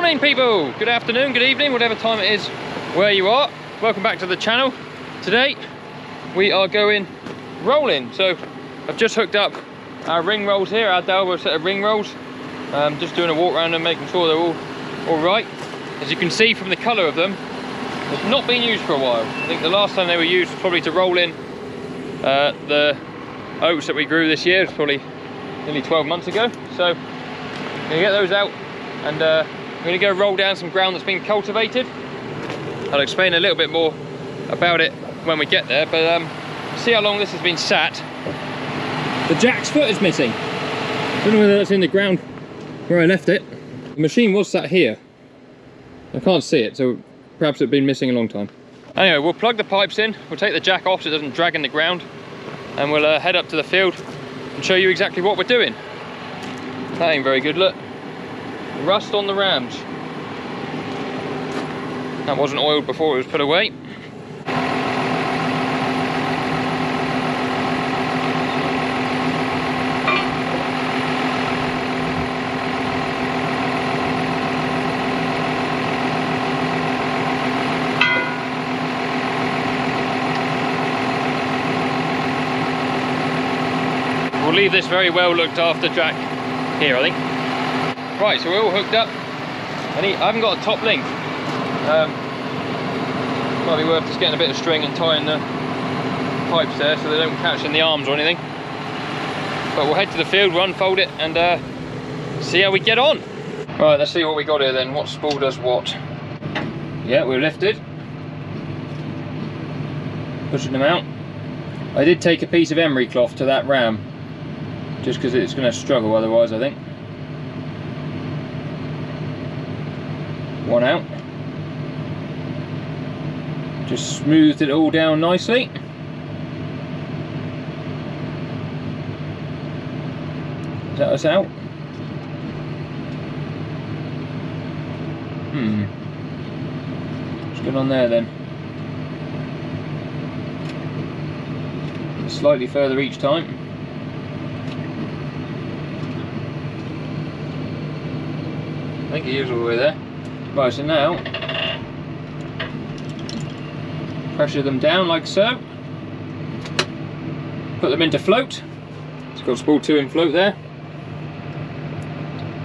morning people, good afternoon, good evening, whatever time it is where you are. Welcome back to the channel. Today we are going rolling. So I've just hooked up our ring rolls here, our Delver set of ring rolls. Just doing a walk around and making sure they're all right. As you can see from the colour of them, they've not been used for a while. I think the last time they were used was probably to roll in the oats that we grew this year. It's probably nearly 12 months ago. So I'm gonna get those out and I'm gonna go roll down some ground that's been cultivated. I'll explain a little bit more about it when we get there, but see how long this has been sat. The jack's foot is missing. I don't know whether that's in the ground where I left it. The machine was sat here. I can't see it, so perhaps it's been missing a long time. Anyway, we'll plug the pipes in, we'll take the jack off so it doesn't drag in the ground, and we'll head up to the field and show you exactly what we're doing. That ain't very good, look. Rust on the rams. That wasn't oiled before it was put away. We'll leave this very well looked after jack here, I think. Right, so we're all hooked up. I haven't got a top link. Might be worth just getting a bit of string and tying the pipes there so they don't catch in the arms or anything. But we'll head to the field, we'll unfold it and see how we get on. Right, let's see what we got here then. What spool does what? Yeah, we're lifted. Pushing them out. I did take a piece of emery cloth to that ram, just because it's going to struggle otherwise, I think. One out. Just smoothed it all down nicely. Is that us out? What's going on there then? Slightly further each time. I think he is all the way there. Right, so now pressure them down like so. Put them into float. It's got spool 2 in float there.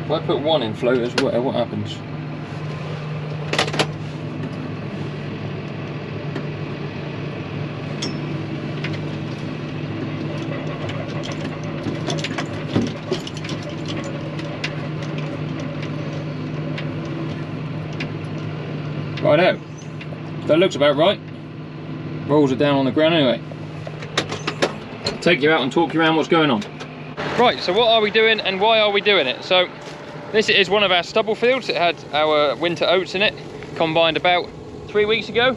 If I put 1 in float as well, what happens? Righto, that looks about right. Rolls are down on the ground anyway. Take you out and talk you around what's going on. Right, so what are we doing and why are we doing it? So this is one of our stubble fields. It had our winter oats in it, combined about 3 weeks ago.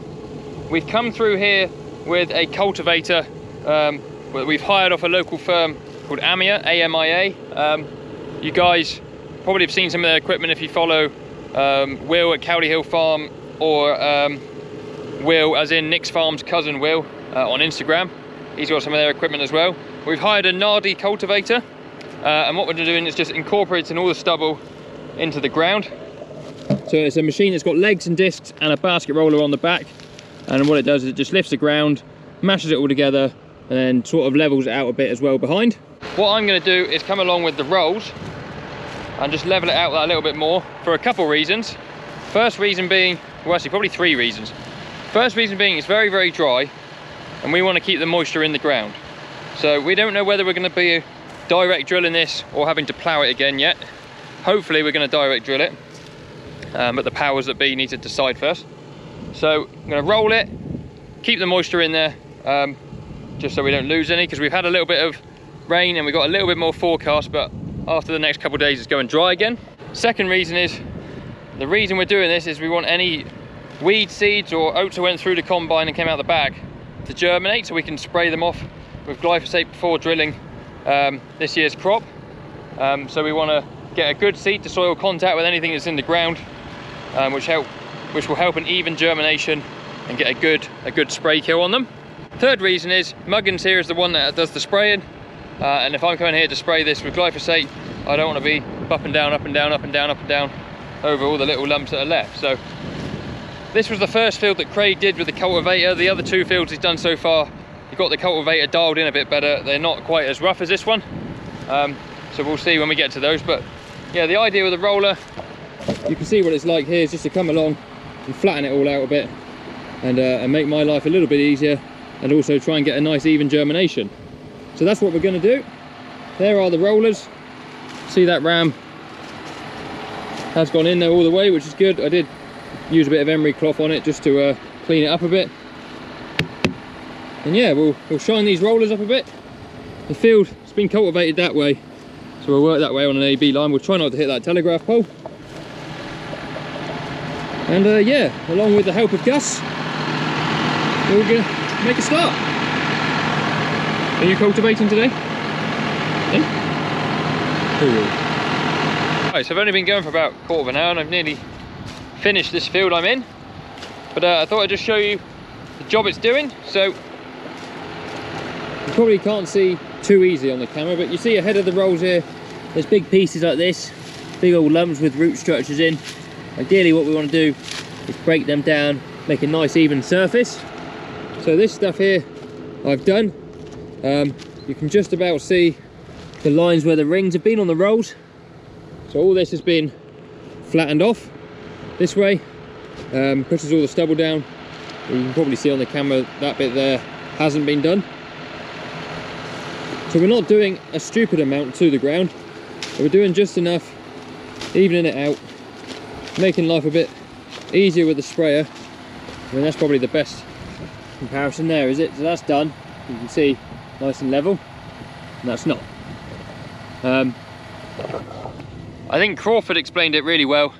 We've come through here with a cultivator that we've hired off a local firm called AMIA, A-M-I-A. You guys probably have seen some of their equipment if you follow Will at Cowley Hill Farm, or Will as in Nick's Farm's cousin Will on Instagram. He's got some of their equipment as well. We've hired a Nardi cultivator and what we're doing is just incorporating all the stubble into the ground. So it's a machine that's got legs and discs and a basket roller on the back, and what it does is it just lifts the ground, mashes it all together and then sort of levels it out a bit as well behind. What I'm going to do is come along with the rolls and just level it out that a little bit more for a couple reasons. First reason being, well actually probably 3 reasons. First reason being it's very, very dry and we want to keep the moisture in the ground. So we don't know whether we're going to be direct drilling this or having to plough it again yet. Hopefully we're going to direct drill it, but the powers that be need to decide first. So I'm going to roll it, keep the moisture in there, just so we don't lose any, because we've had a little bit of rain and we've got a little bit more forecast, but after the next couple of days it's going dry again. Second reason is, the reason we're doing this is we want any weed seeds or oats that went through the combine and came out the bag to germinate, so we can spray them off with glyphosate before drilling this year's crop. So we want to get a good seed to soil contact with anything that's in the ground, which will help an even germination and get a good spray kill on them. Third reason is Muggins here is the one that does the spraying, and if I'm coming here to spray this with glyphosate, I don't want to be up and down, up and down, up and down, up and down over all the little lumps that are left. So this was the first field that Craig did with the cultivator. The other 2 fields he's done so far, he got the cultivator dialed in a bit better. They're not quite as rough as this one. So we'll see when we get to those. But yeah, the idea with the roller, you can see what it's like here, is just to come along and flatten it all out a bit and make my life a little bit easier, and also try and get a nice even germination. So that's what we're going to do. There are the rollers. See, that ram has gone in there all the way, which is good. I did use a bit of emery cloth on it just to clean it up a bit. And yeah, we'll shine these rollers up a bit. The field has been cultivated that way, so we'll work that way on an AB line. We'll try not to hit that telegraph pole. And yeah, along with the help of Gus, we're going to make a start. Are you cultivating today? Yeah? Cool. Right, so I've only been going for about a quarter of an hour and I've nearly finished this field I'm in. But I thought I'd just show you the job it's doing. So you probably can't see too easily on the camera, but you see ahead of the rolls here, there's big pieces like this, big old lumps with root structures in. Ideally what we want to do is break them down, make a nice even surface. So this stuff here I've done. You can just about see the lines where the rings have been on the rolls. So all this has been flattened off this way, pushes all the stubble down. You can probably see on the camera that bit there hasn't been done. So we're not doing a stupid amount to the ground, but we're doing just enough, evening it out, making life a bit easier with the sprayer. I mean, that's probably the best comparison there, is it? So that's done. You can see nice and level, and that's not. I think Crawford explained it really well.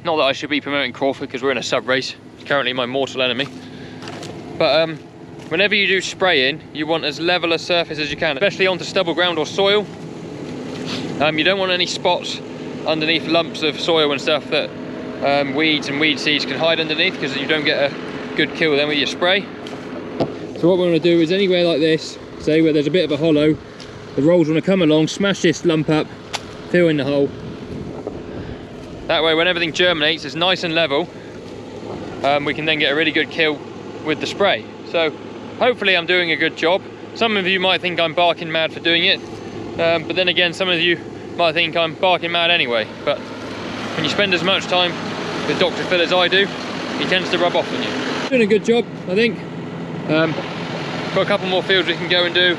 Not that I should be promoting Crawford because we're in a sub race. He's currently my mortal enemy. But whenever you do spraying, you want as level a surface as you can, especially onto stubble ground or soil. You don't want any spots underneath lumps of soil and stuff that weeds and weed seeds can hide underneath, because you don't get a good kill then with your spray. So what we want to do is anywhere like this, say where there's a bit of a hollow, the rolls want to come along, smash this lump up, fill in the hole. That way when everything germinates, it's nice and level. We can then get a really good kill with the spray. So hopefully I'm doing a good job. Some of you might think I'm barking mad for doing it, but then again some of you might think I'm barking mad anyway. But when you spend as much time with Dr. Phil as I do, he tends to rub off on you. Doing a good job, I think. Got a couple more fields we can go and do.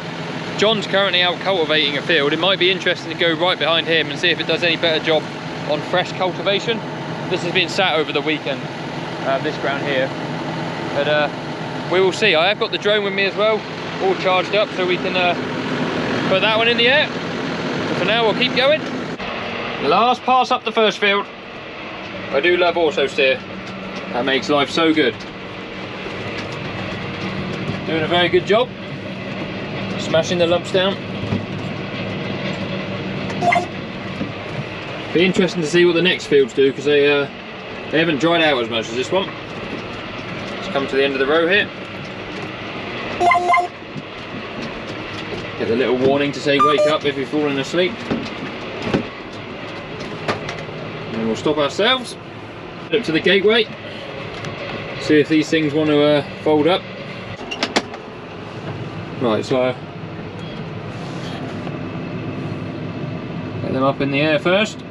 John's currently out cultivating a field. It might be interesting to go right behind him and see if it does any better job on fresh cultivation. This has been sat over the weekend, this ground here. But we will see. I have got the drone with me as well, all charged up, so we can put that one in the air. But for now, we'll keep going. Last pass up the first field. I do love auto steer. That makes life so good. Doing a very good job. Smashing the lumps down. Be interesting to see what the next fields do, because they haven't dried out as much as this one. Let's come to the end of the row here. Get a little warning to say wake up if you're falling asleep. And we'll stop ourselves. Up to the gateway. See if these things want to fold up. Right, so get them up in the air first.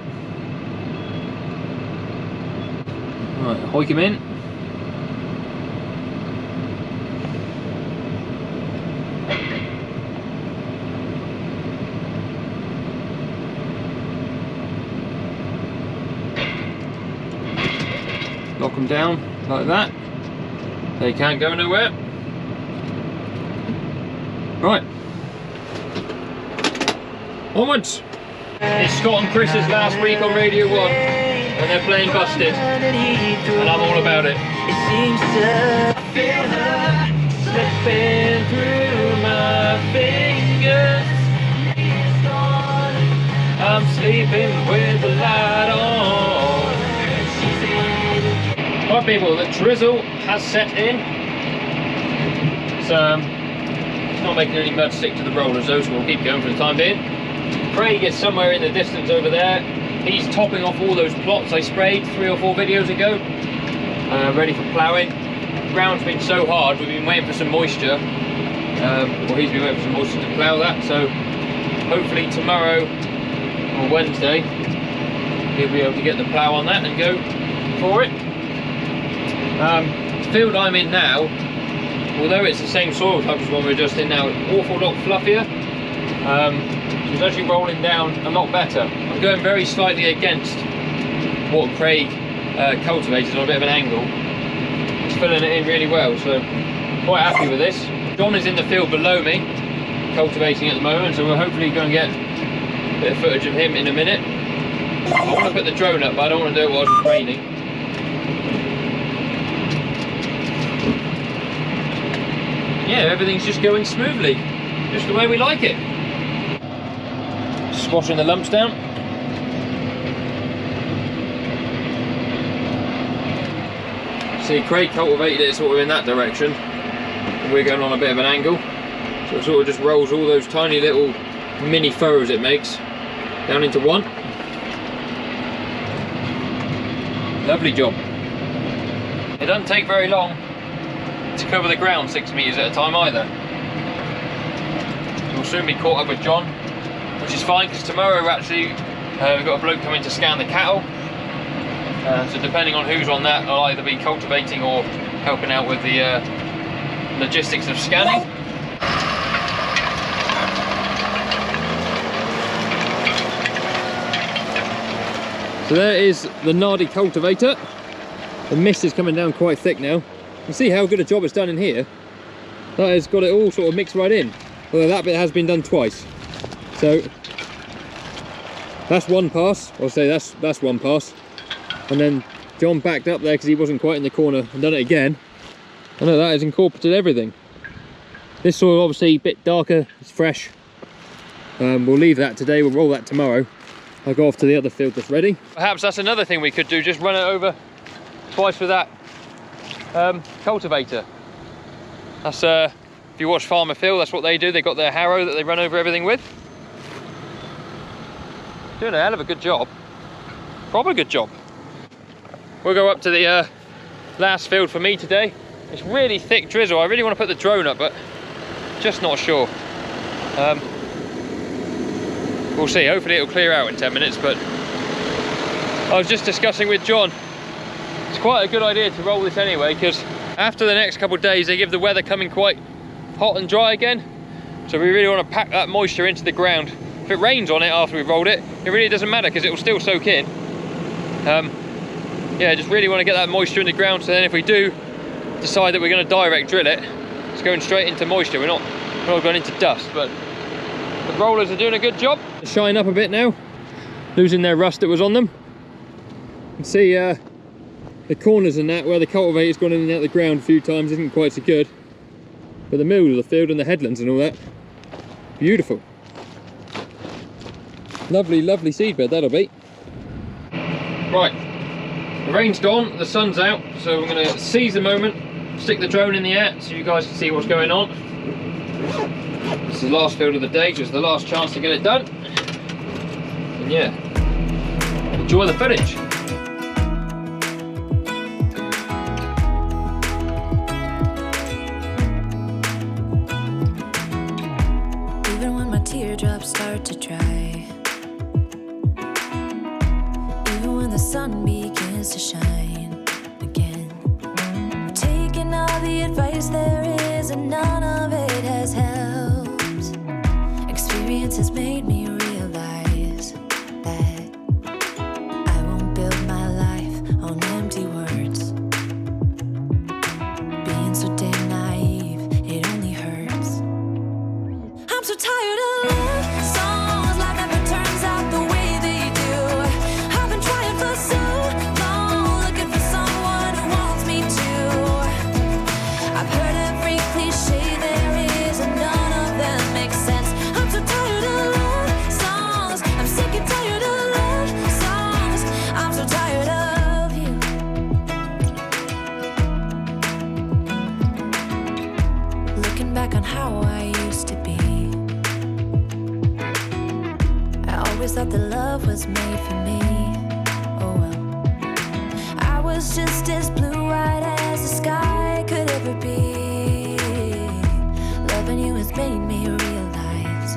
Right, hoik them in. Lock them down like that. They can't go nowhere. Right, onwards. It's Scott and Chris's last week on Radio 1 and they're playing Busted and I'm all about it. It seems to feel her slipping through my fingers. I'm sleeping with the light on. Right people, the drizzle has set in. It's not making any mud stick to the rollers though, so we'll keep going for the time being. Craig is somewhere in the distance over there. He's topping off all those plots I sprayed 3 or 4 videos ago, ready for ploughing. The ground's been so hard, we've been waiting for some moisture. Well, he's been waiting for some moisture to plough that, so hopefully tomorrow or Wednesday he'll be able to get the plough on that and go for it. The field I'm in now, although it's the same soil type as one we're just in now, it's an awful lot fluffier. So it's actually rolling down a lot better. I'm going very slightly against what Craig cultivated on a bit of an angle. It's filling it in really well, so quite happy with this. John is in the field below me, cultivating at the moment, so we're hopefully going to get a bit of footage of him in a minute. I want to put the drone up, but I don't want to do it whilst it's raining. Yeah, everything's just going smoothly, just the way we like it. Squashing the lumps down. See, Craig cultivated it sort of in that direction, and we're going on a bit of an angle, so it sort of just rolls all those tiny little mini furrows it makes down into one. Lovely job. It doesn't take very long to cover the ground 6 meters at a time either. So we'll soon be caught up with John, which is fine because tomorrow actually we've got a bloke coming to scan the cattle. So depending on who's on that, I'll either be cultivating or helping out with the logistics of scanning. So there is the Nardi cultivator. The mist is coming down quite thick now. You can see how good a job it's done in here. That has got it all sort of mixed right in. Although that bit has been done twice. So that's one pass. I'll say that's one pass. And then John backed up there because he wasn't quite in the corner and done it again. I know that has incorporated everything. This soil obviously a bit darker, it's fresh. We'll leave that today, we'll roll that tomorrow. I'll go off to the other field that's ready. Perhaps that's another thing we could do, just run it over twice with that cultivator. That's if you watch Farmer Phil, that's what they do. They've got their harrow that they run over everything with. Doing a hell of a good job. Proper good job. We'll go up to the last field for me today. It's really thick drizzle. I really want to put the drone up, but just not sure. We'll see. Hopefully it'll clear out in 10 minutes, but I was just discussing with John. It's quite a good idea to roll this anyway, because after the next couple of days they give the weather coming quite hot and dry again. So we really want to pack that moisture into the ground. If it rains on it after we've rolled it, it really doesn't matter because it will still soak in. Yeah, just really want to get that moisture in the ground, so then if we do decide that we're going to direct drill it, it's going straight into moisture. We're not going into dust, but the rollers are doing a good job. They're shining up a bit now, losing their rust that was on them. You can see the corners and that, where the cultivator's gone in and out of the ground a few times, isn't quite so good. But the middle of the field and the headlands and all that, beautiful. Lovely, lovely seedbed that'll be. Right, the rain's gone, the sun's out, so we're going to seize the moment, stick the drone in the air so you guys can see what's going on. This is the last field of the day, just the last chance to get it done. And yeah, enjoy the footage. Even when my teardrops start to dry, even when the sun begins to shine again, taking all the advice there is and none of it has helped. Experience has made me realize that I won't build my life on empty words. Being so damn naive, it only hurts. I'm so tired of love songs, life never turns out the way they do. I've been trying for so long, looking for someone who wants me to. I've heard every cliche there is and none of them make sense. I'm so tired of love songs, I'm sick and tired of love songs. I'm so tired of you. Looking back on how I used to be, I always thought that love was made for me. sun's just as blue-white as the sky could ever be. Loving you has made me realize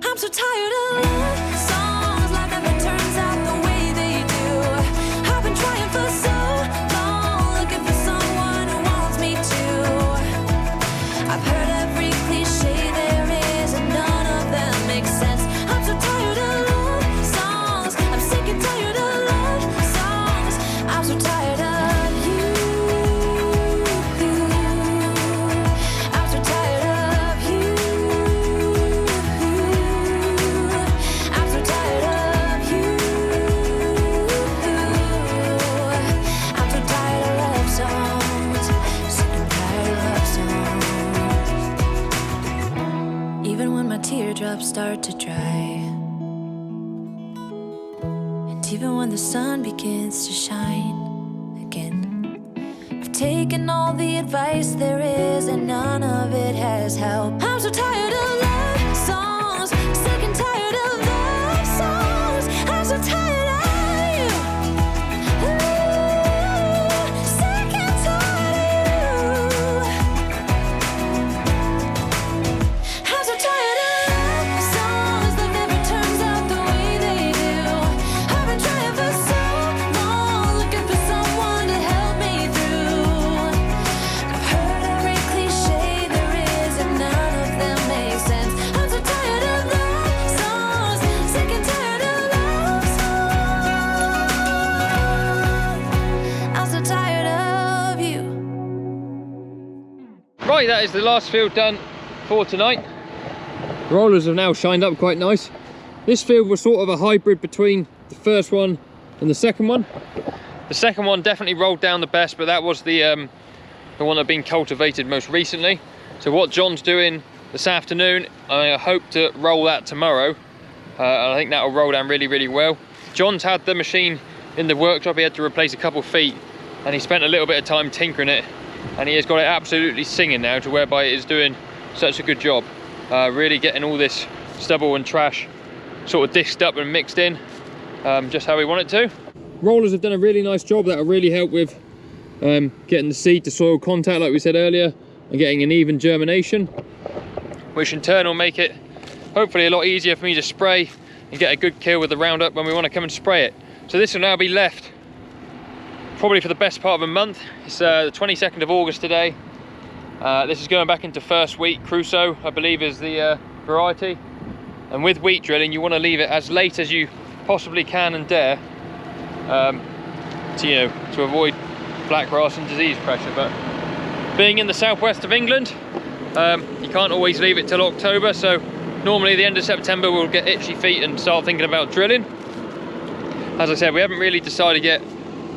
I'm so tired of love songs, life never turns out the way they do. I've been trying for so long, looking for someone who wants me to. I've heard every cliche there is, and none of them make sense. I'm so tired of love songs. I'm sick and tired of love songs. I'm so tired of you. I'm so tired of you. I'm so tired of you. I'm so tired of love songs. Sick and tired of love songs. Even when my teardrops start to dry, and even when the sun begins to shine again, I've taken all the advice there is, and none of it has helped. I'm so tired of love songs, sick and tired of love songs. I'm so tired of you. Ooh, sick and tired of you. I'm so tired of love songs that never turns out the way they do. I've been trying for so long, looking for someone to help me through. I've heard every cliche there is, and none of them make sense. I'm so tired of love songs, sick and tired of love songs. I'm so tired of you. Right, that is the last field done for tonight. The rollers have now shined up quite nice. This field was sort of a hybrid between the first one and the second one. The second one definitely rolled down the best, but that was the one that had been cultivated most recently. So what John's doing this afternoon, I hope to roll that tomorrow. And I think that'll roll down really, really well. John's had the machine in the workshop. He had to replace a couple feet, and he spent a little bit of time tinkering it, and he has got it absolutely singing now, to whereby it is doing such a good job. Really getting all this stubble and trash sort of disced up and mixed in, just how we want it to. Rollers have done a really nice job. That'll really help with getting the seed to soil contact, like we said earlier, and getting an even germination, which in turn will make it hopefully a lot easier for me to spray and get a good kill with the Roundup when we want to come and spray it. So this will now be left probably for the best part of a month. It's the 22nd of August today. This is going back into first wheat. Crusoe, I believe, is the variety. And with wheat drilling, you want to leave it as late as you possibly can and dare, to avoid blackgrass and disease pressure. But being in the southwest of England, you can't always leave it till October. So normally the end of September we'll get itchy feet and start thinking about drilling. As I said, we haven't really decided yet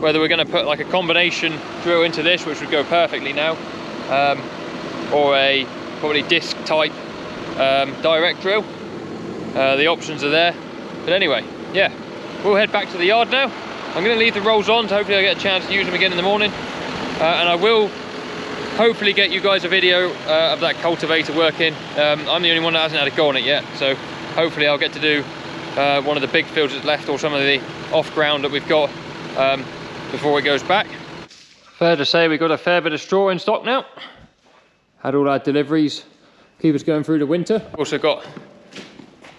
whether we're going to put like a combination drill into this, which would go perfectly now, or a probably disc type direct drill. The options are there, but anyway, yeah, we'll head back to the yard now. I'm going to leave the rolls on, so hopefully I get a chance to use them again in the morning, and I will hopefully get you guys a video of that cultivator working. I'm the only one that hasn't had a go on it yet, so hopefully I'll get to do one of the big fields that's left, or some of the off ground that we've got before it goes back. Fair to say we've got a fair bit of straw in stock now. Had all our deliveries, keep us going through the winter. Also got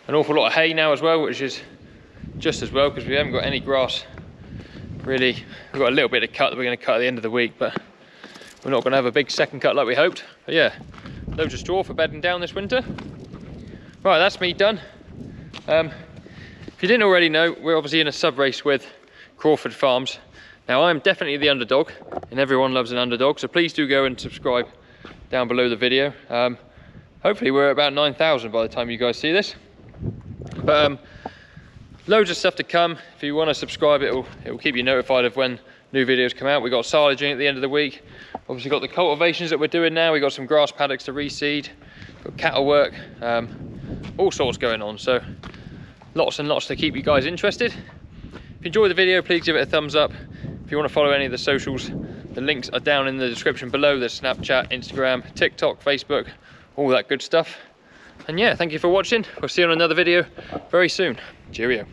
an awful lot of hay now as well, which is just as well, because we haven't got any grass really. We've got a little bit of cut that we're going to cut at the end of the week, but we're not going to have a big second cut like we hoped. But yeah, loads of straw for bedding down this winter. Right, that's me done. If you didn't already know, we're obviously in a sub race with Crawford Farms. Now I'm definitely the underdog, and everyone loves an underdog, so please do go and subscribe down below the video. Hopefully we're at about 9,000 by the time you guys see this. But loads of stuff to come. If you want to subscribe, it will keep you notified of when new videos come out. We got silaging at the end of the week. Obviously got the cultivations that we're doing now. We got some grass paddocks to reseed, got cattle work, all sorts going on. So lots and lots to keep you guys interested. If you enjoyed the video, please give it a thumbs up. If you want to follow any of the socials, the links are down in the description below. There's Snapchat, Instagram, TikTok, Facebook, all that good stuff. And yeah, thank you for watching. We'll see you on another video very soon. Cheerio.